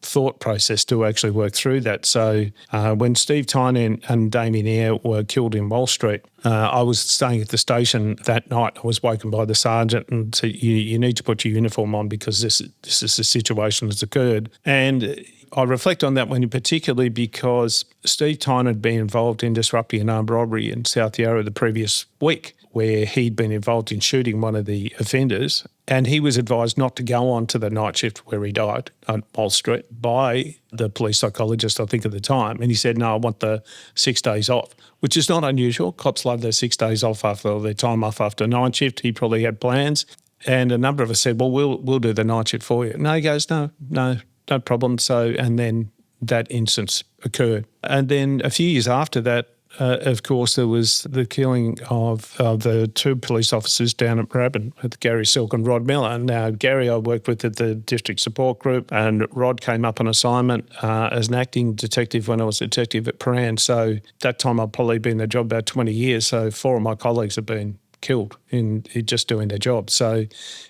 thought process to actually work through that. So when Steve Tynan and Damien Eyre were killed in Wall Street, I was staying at the station that night. I was woken by the sergeant and said, you need to put your uniform on because this is the situation that's occurred. And I reflect on that one particularly because Steve Tynan had been involved in disrupting an armed robbery in South Yarra the previous week, where he'd been involved in shooting one of the offenders, and he was advised not to go on to the night shift where he died on Wall Street by the police psychologist, I think, at the time. And he said, no, I want the 6 days off, which is not unusual. Cops love their 6 days off after their time off after night shift. He probably had plans. And a number of us said, well, we'll do the night shift for you. No, he goes, no problem. So, and then that instance occurred. And then a few years after that, of course, there was the killing of the 2 police officers down at Moorabbin, with Gary Silk and Rod Miller. Now, Gary I worked with at the district support group, and Rod came up on assignment as an acting detective when I was a detective at Paran. So that time I'd probably been in the job about 20 years. So 4 of my colleagues have been killed in just doing their job. So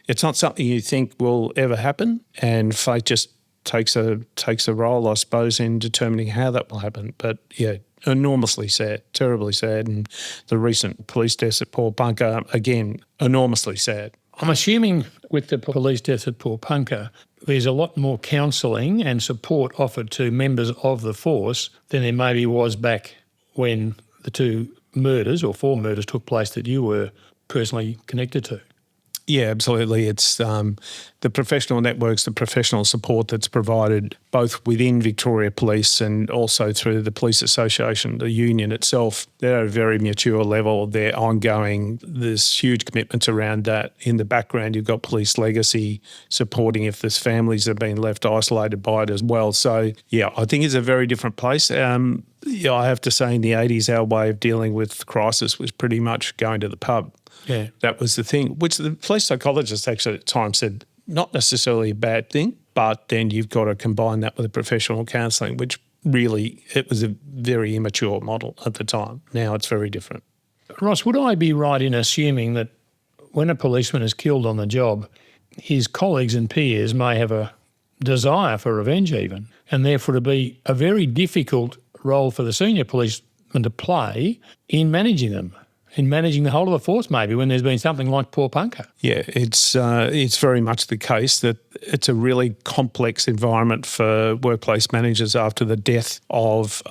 it's not something you think will ever happen, and fate just takes a role, I suppose, in determining how that will happen. But yeah, enormously sad, terribly sad. And the recent police deaths at Paul-Punker, again, enormously sad. I'm assuming with the police deaths at Paul-Punker, there's a lot more counselling and support offered to members of the force than there maybe was back when the 2 murders or 4 murders took place that you were personally connected to. Yeah, absolutely. It's the professional networks, the professional support that's provided both within Victoria Police and also through the Police Association, the union itself. They're at a very mature level. They're ongoing. There's huge commitments around that. In the background, you've got Police Legacy supporting if there's families that have been left isolated by it as well. So, yeah, I think it's a very different place. Yeah, I have to say in the 80s, our way of dealing with crisis was pretty much going to the pub. Yeah. That was the thing, which the police psychologist actually at the time said not necessarily a bad thing, but then you've got to combine that with professional counselling, which really, it was a very immature model at the time. Now it's very different. Ross, would I be right in assuming that when a policeman is killed on the job, his colleagues and peers may have a desire for revenge even, and therefore to be a very difficult role for the senior policeman to play in managing them, in managing the whole of the force maybe when there's been something like Poor Punker. Yeah, it's very much the case that it's a really complex environment for workplace managers after the death of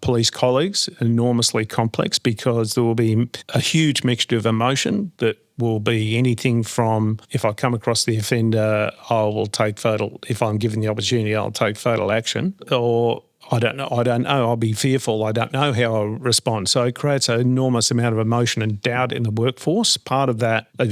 police colleagues, enormously complex because there will be a huge mixture of emotion that will be anything from, if I come across the offender, if I'm given the opportunity, I'll take fatal action, or I don't know, I'll be fearful, I don't know how I'll respond. So it creates an enormous amount of emotion and doubt in the workforce. Part of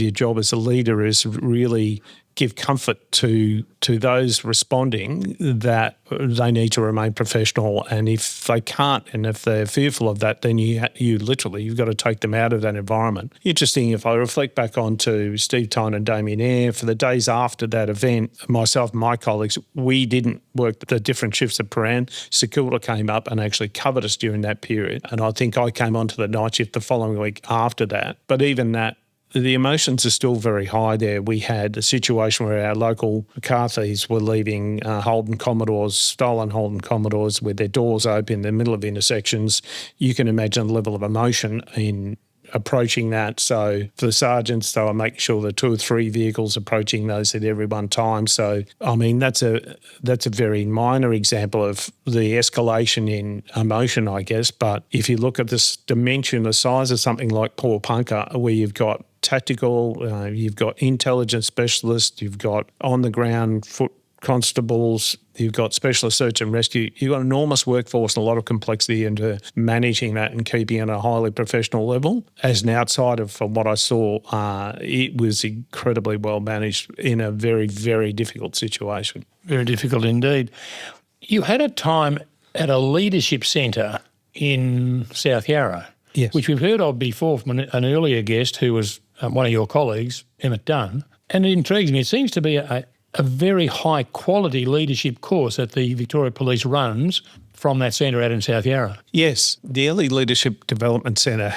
your job as a leader is really give comfort to those responding that they need to remain professional, and if they can't and if they're fearful of that, then you've got to take them out of that environment. Interesting, if I reflect back onto Steve Tyne and Damien Eyre, for the days after that event, myself and my colleagues, we didn't work the different shifts at Paran. Security came up and actually covered us during that period, and I think I came onto the night shift the following week after that. But even that, the emotions are still very high there. We had a situation where our local McCarthy's were leaving stolen Holden Commodores with their doors open in the middle of intersections. You can imagine the level of emotion in approaching that. So for the sergeants, they were making sure there are 2 or 3 vehicles approaching those at every one time. So, I mean, that's a very minor example of the escalation in emotion, I guess. But if you look at this dimension, the size of something like Poor Punker, where you've got tactical, you've got intelligence specialists, you've got on-the-ground foot constables, you've got specialist search and rescue, you've got an enormous workforce and a lot of complexity into managing that and keeping it at a highly professional level. As an outsider, from what I saw, it was incredibly well managed in a very, very difficult situation. Very difficult indeed. You had a time at a leadership centre in South Yarra, yes, which we've heard of before from an earlier guest who was one of your colleagues, Emmett Dunn, and it intrigues me. It seems to be a very high-quality leadership course that the Victoria Police runs from that centre out in South Yarra. Yes, the Early Leadership Development Centre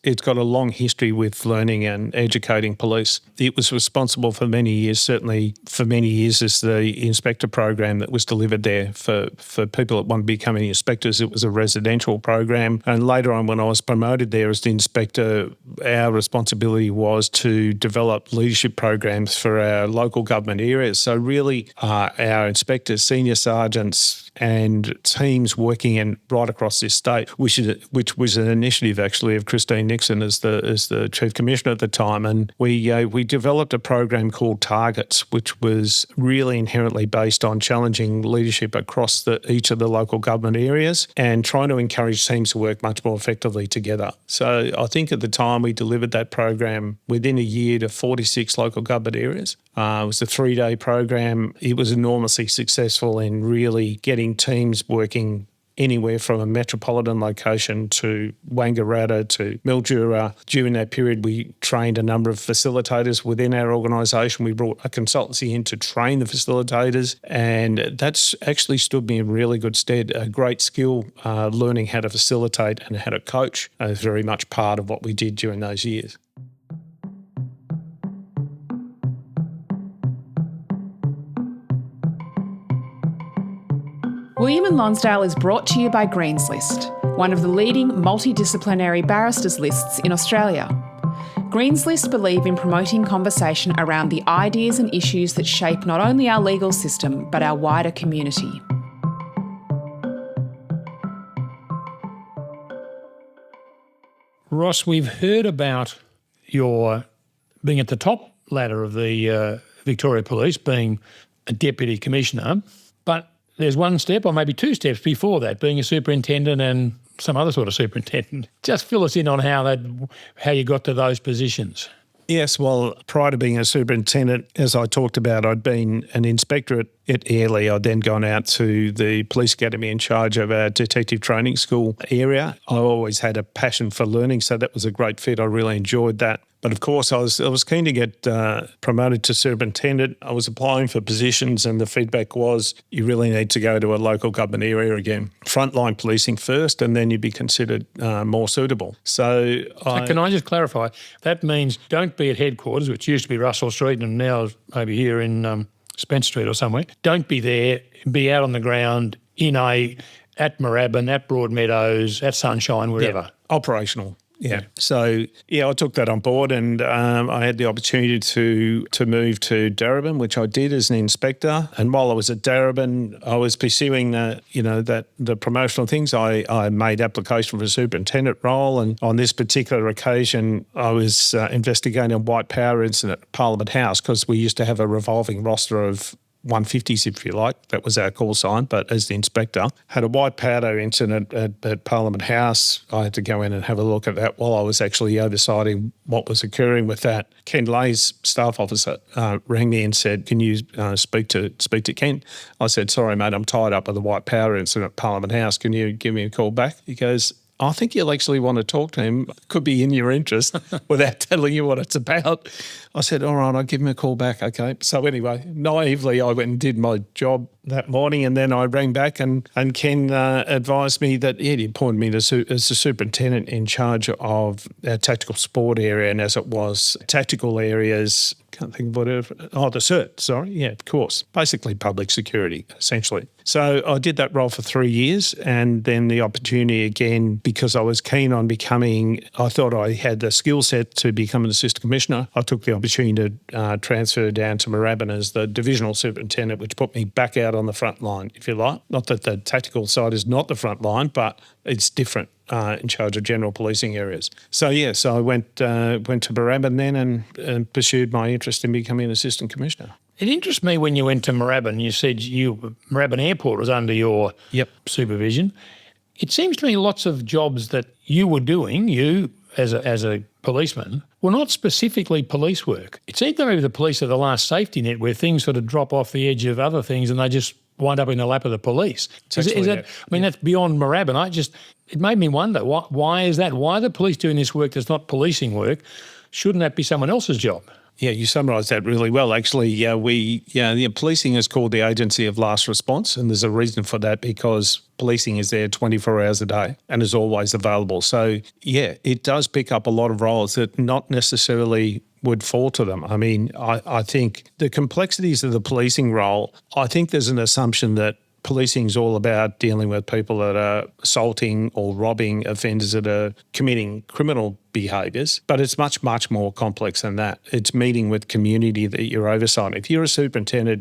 it's got a long history with learning and educating police. It was responsible for many years, certainly for many years, as the inspector program that was delivered there for people that want to become inspectors. It was a residential program, and later on when I was promoted there as the inspector, our responsibility was to develop leadership programs for our local government areas. So really our inspectors, senior sergeants and teams working right across this state, which was an initiative actually of Christine Nixon as the Chief Commissioner at the time. And we developed a program called Targets, which was really inherently based on challenging leadership across each of the local government areas and trying to encourage teams to work much more effectively together. So I think at the time we delivered that program within a year to 46 local government areas. It was a 3-day program. It was enormously successful in really getting teams working anywhere from a metropolitan location to Wangaratta to Mildura. During that period, we trained a number of facilitators within our organisation. We brought a consultancy in to train the facilitators, and that's actually stood me in really good stead. A great skill, learning how to facilitate and how to coach is very much part of what we did during those years. William and Lonsdale is brought to you by Greens List, one of the leading multidisciplinary barristers lists in Australia. Greens List believe in promoting conversation around the ideas and issues that shape not only our legal system, but our wider community. Ross, we've heard about your being at the top ladder of the Victoria Police, being a Deputy Commissioner, but there's one step or maybe 2 steps before that, being a superintendent and some other sort of superintendent. Just fill us in on how you got to those positions. Yes, well, prior to being a superintendent, as I talked about, I'd been an inspector at Airlie. I'd then gone out to the police academy in charge of our detective training school area. I always had a passion for learning, so that was a great fit. I really enjoyed that. But of course, I was keen to get promoted to superintendent. I was applying for positions, and the feedback was you really need to go to a local government area again. Frontline policing first, and then you'd be considered more suitable. So can I just clarify? That means don't be at headquarters, which used to be Russell Street and now maybe here in Spence Street or somewhere. Don't be there. Be out on the ground at Moorabbin, at Broadmeadows, at Sunshine, wherever. Yeah, operational. Yeah. So, I took that on board, and I had the opportunity to move to Darebin, which I did as an inspector. And while I was at Darebin, I was pursuing the promotional things. I made application for a superintendent role, and on this particular occasion, I was investigating a white power incident at Parliament House, because we used to have a revolving roster of 150s, if you like. That was our call sign. But as the inspector, had a white powder incident at Parliament House. I had to go in and have a look at that while I was actually oversighting what was occurring with that. Ken Lay's staff officer rang me and said, "Can you speak to Ken?" I said, "Sorry, mate, I'm tied up with the white powder incident at Parliament House. Can you give me a call back?" He goes, "I think you'll actually want to talk to him. Could be in your interest," without telling you what it's about. I said, "All right, I'll give him a call back." Okay. So anyway, naively, I went and did my job that morning, and then I rang back and Ken advised me that he'd appointed me as the superintendent in charge of our tactical support area, and as it was tactical areas, can't think of whatever. Oh, the CERT, sorry. Yeah, of course. Basically public security, essentially. So I did that role for 3 years, and then the opportunity again, because I was keen on I thought I had the skill set to become an assistant commissioner. I took the opportunity to transfer down to Moorabbin as the divisional superintendent, which put me back out on the front line, if you like. Not that the tactical side is not the front line, but it's different. In charge of general policing areas. So I went to Moorabbin then and pursued my interest in becoming an assistant commissioner. It interests me when you went to Moorabbin, you said Moorabbin Airport was under your supervision. It seems to me lots of jobs that you were doing, you as a policeman, were not specifically police work. It seemed to me the police are the last safety net where things sort of drop off the edge of other things and they just wind up in the lap of the police. That's beyond Moorabbin. It made me wonder, why is that? Why are the police doing this work that's not policing work? Shouldn't that be someone else's job? Yeah, you summarised that really well. Actually, the policing is called the agency of last response, and there's a reason for that because policing is there 24 hours a day and is always available. So, it does pick up a lot of roles that not necessarily would fall to them. I mean, I think the complexities of the policing role, I think there's an assumption that policing is all about dealing with people that are assaulting or robbing offenders that are committing criminal behaviours, but it's much, much more complex than that. It's meeting with community that you're oversighting. If you're a superintendent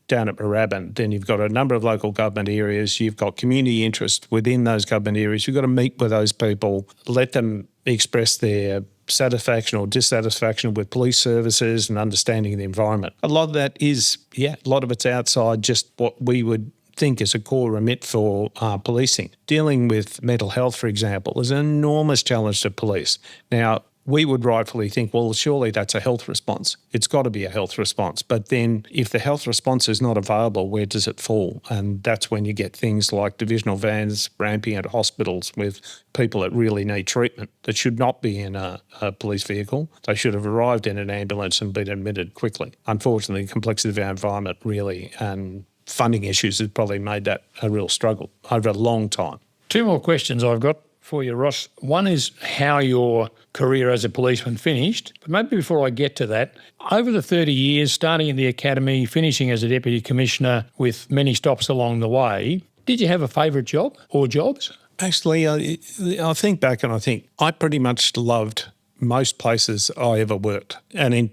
down at Moorabbin, then you've got a number of local government areas, you've got community interest within those government areas, you've got to meet with those people, let them express their satisfaction or dissatisfaction with police services and understanding the environment. A lot of that is, a lot of it's outside just what we would think is a core remit for policing. Dealing with mental health, for example, is an enormous challenge to police. Now, we would rightfully think, well, surely that's a health response. It's got to be a health response. But then if the health response is not available, where does it fall? And that's when you get things like divisional vans ramping at hospitals with people that really need treatment that should not be in a police vehicle. They should have arrived in an ambulance and been admitted quickly. Unfortunately, the complexity of our environment really and funding issues has probably made that a real struggle over a long time. 2 more questions I've got for you, Ross. One is how your career as a policeman finished. But maybe before I get to that, over the 30 years, starting in the academy, finishing as a deputy commissioner with many stops along the way, did you have a favourite job or jobs? Actually, I think back and I think I pretty much loved most places I ever worked and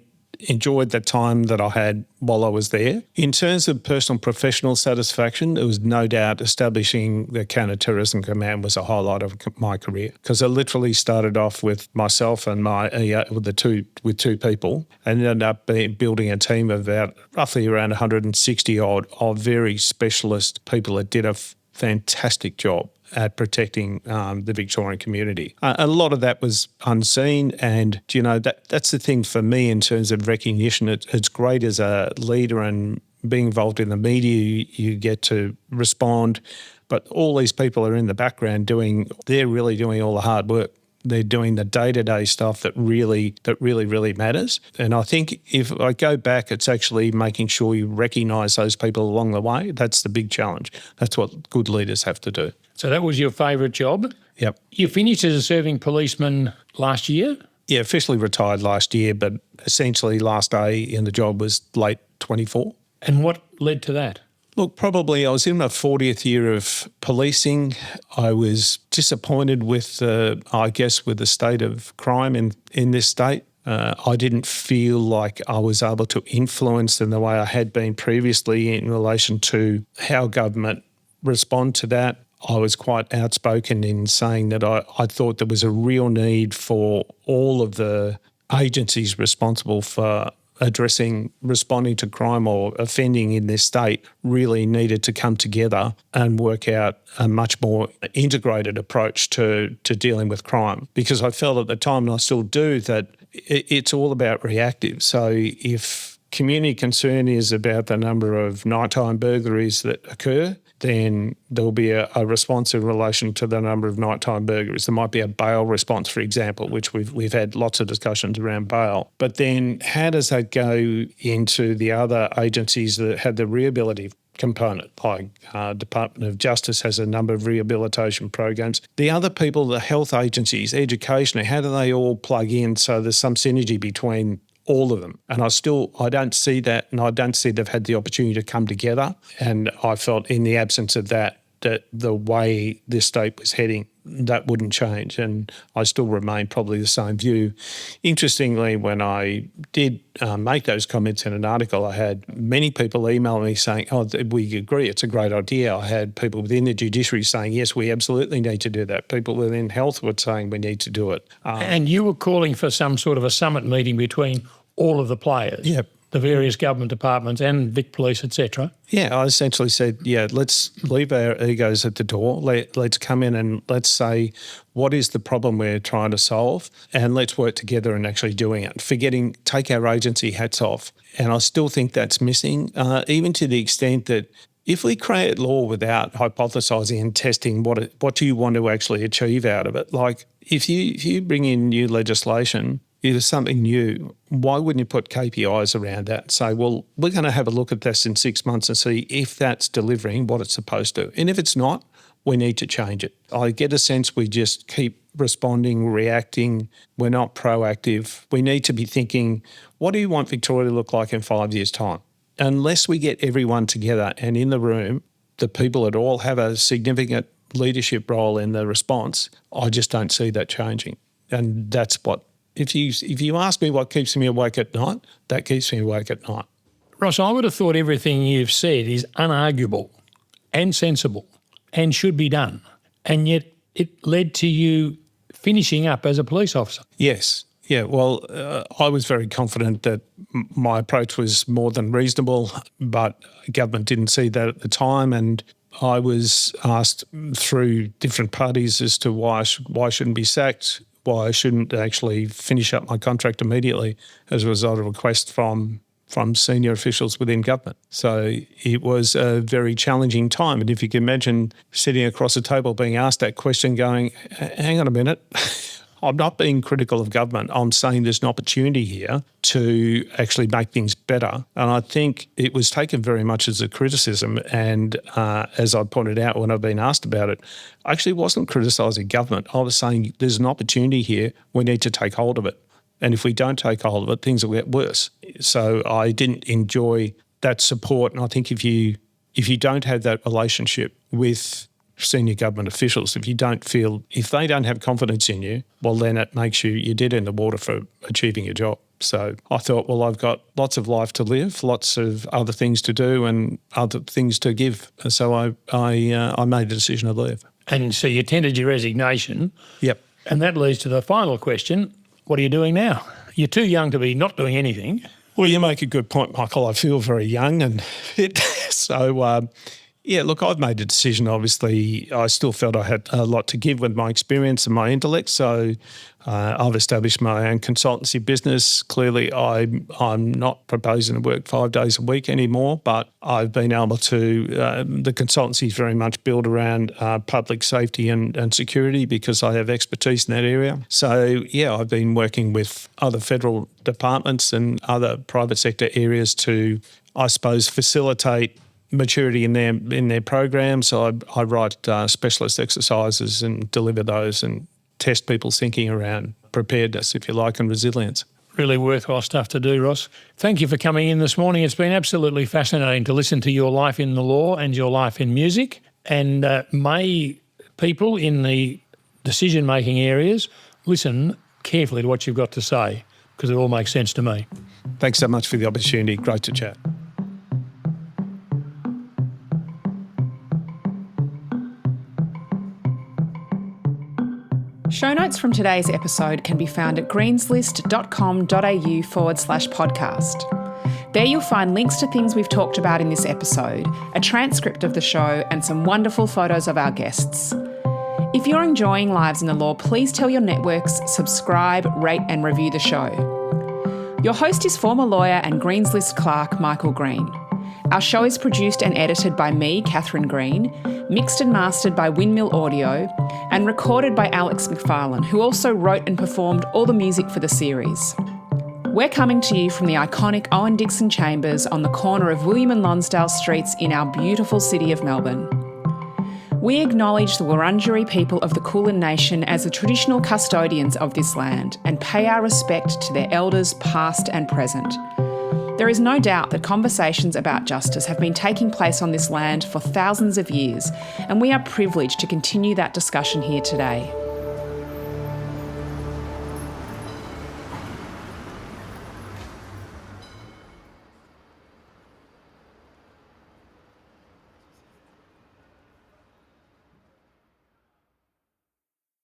enjoyed the time that I had while I was there. In terms of personal professional satisfaction, there was no doubt establishing the Counter Terrorism Command was a highlight of my career because I literally started off with myself and with two people and ended up building a team of about roughly around 160 odd of very specialist people that did a fantastic job at protecting the Victorian community. A lot of that was unseen and, that's the thing for me in terms of recognition. It's great as a leader and being involved in the media, you get to respond, but all these people are in the background they're really doing all the hard work. They're doing the day-to-day stuff that really matters. And I think if I go back, it's actually making sure you recognise those people along the way. That's the big challenge. That's what good leaders have to do. So that was your favourite job? Yep. You finished as a serving policeman last year? Yeah, officially retired last year, but essentially last day in the job was late 24. And what led to that? Look, probably I was in my 40th year of policing. I was disappointed with, with the state of crime in this state. I didn't feel like I was able to influence in the way I had been previously in relation to how government respond to that. I was quite outspoken in saying that I thought there was a real need for all of the agencies responsible for responding to crime or offending in this state really needed to come together and work out a much more integrated approach to dealing with crime. Because I felt at the time, and I still do, that it's all about reactive. So if community concern is about the number of nighttime burglaries that occur, then there will be a response in relation to the number of nighttime burglaries. There might be a bail response, for example, which we've had lots of discussions around bail. But then how does that go into the other agencies that have the rehabilitative component, like Department of Justice has a number of rehabilitation programs. The other people, the health agencies, education, how do they all plug in so there's some synergy between all of them? And I don't see that, and I don't see they've had the opportunity to come together. And I felt in the absence of that the way this state was heading, that wouldn't change. And I still remain probably the same view. Interestingly, when I did make those comments in an article, I had many people email me saying, we agree, it's a great idea. I had people within the judiciary saying, yes, we absolutely need to do that. People within health were saying we need to do it. And you were calling for some sort of a summit meeting between all of the players. Yep. The various government departments and Vic Police, etc. Yeah, I essentially said, let's leave our egos at the door. Let's come in and let's say, what is the problem we're trying to solve? And let's work together in actually doing it. Take our agency hats off. And I still think that's missing, even to the extent that if we create law without hypothesising and testing what do you want to actually achieve out of it, like if you bring in new legislation, it is something new, why wouldn't you put KPIs around that and say, well, we're going to have a look at this in 6 months and see if that's delivering what it's supposed to. And if it's not, we need to change it. I get a sense we just keep responding, reacting. We're not proactive. We need to be thinking, what do you want Victoria to look like in 5 years' time? Unless we get everyone together and in the room, the people that all have a significant leadership role in the response, I just don't see that changing. And that's what, if you ask me what keeps me awake at night, that keeps me awake at night. Ross, I would have thought everything you've said is unarguable and sensible and should be done. And yet it led to you finishing up as a police officer. Yes. Yeah, well, I was very confident that my approach was more than reasonable, but government didn't see that at the time, and I was asked through different parties as to why I shouldn't be sacked, why I shouldn't actually finish up my contract immediately as a result of a request from senior officials within government. So it was a very challenging time. And if you can imagine sitting across a table being asked that question going, hang on a minute, I'm not being critical of government. I'm saying there's an opportunity here to actually make things better. And I think it was taken very much as a criticism. And as I pointed out when I've been asked about it, I actually wasn't criticising government. I was saying there's an opportunity here. We need to take hold of it. And if we don't take hold of it, things will get worse. So I didn't enjoy that support. And I think if you don't have that relationship with senior government officials, if they don't have confidence in you, well, then it makes you're dead in the water for achieving your job. So I thought, well, I've got lots of life to live, lots of other things to do and other things to give. So I made the decision to leave. And so you tendered your resignation. Yep. And that leads to the final question. What are you doing now? You're too young to be not doing anything. Well, you make a good point, Michael. I feel very young and fit. So, Yeah, look, I've made a decision. Obviously, I still felt I had a lot to give with my experience and my intellect. So I've established my own consultancy business. Clearly, I'm not proposing to work 5 days a week anymore, but I've been able to, the consultancy is very much built around public safety and security because I have expertise in that area. So, yeah, I've been working with other federal departments and other private sector areas to, I suppose, facilitate maturity in their programs. So I write specialist exercises and deliver those and test people's thinking around preparedness, if you like, and resilience. Really worthwhile stuff to do, Ross. Thank you for coming in this morning. It's been absolutely fascinating to listen to your life in the law and your life in music. And may people in the decision-making areas listen carefully to what you've got to say, because it all makes sense to me. Thanks so much for the opportunity. Great to chat. Show notes from today's episode can be found at greenslist.com.au/podcast. There you'll find links to things we've talked about in this episode, a transcript of the show, and some wonderful photos of our guests. If you're enjoying Lives in the Law, please tell your networks, subscribe, rate and review the show. Your host is former lawyer and Greens List clerk Michael Green. Our show is produced and edited by me, Catherine Green, mixed and mastered by Windmill Audio, and recorded by Alex McFarlane, who also wrote and performed all the music for the series. We're coming to you from the iconic Owen Dixon Chambers on the corner of William and Lonsdale Streets in our beautiful city of Melbourne. We acknowledge the Wurundjeri people of the Kulin Nation as the traditional custodians of this land and pay our respect to their elders past and present. There is no doubt that conversations about justice have been taking place on this land for thousands of years, and we are privileged to continue that discussion here today.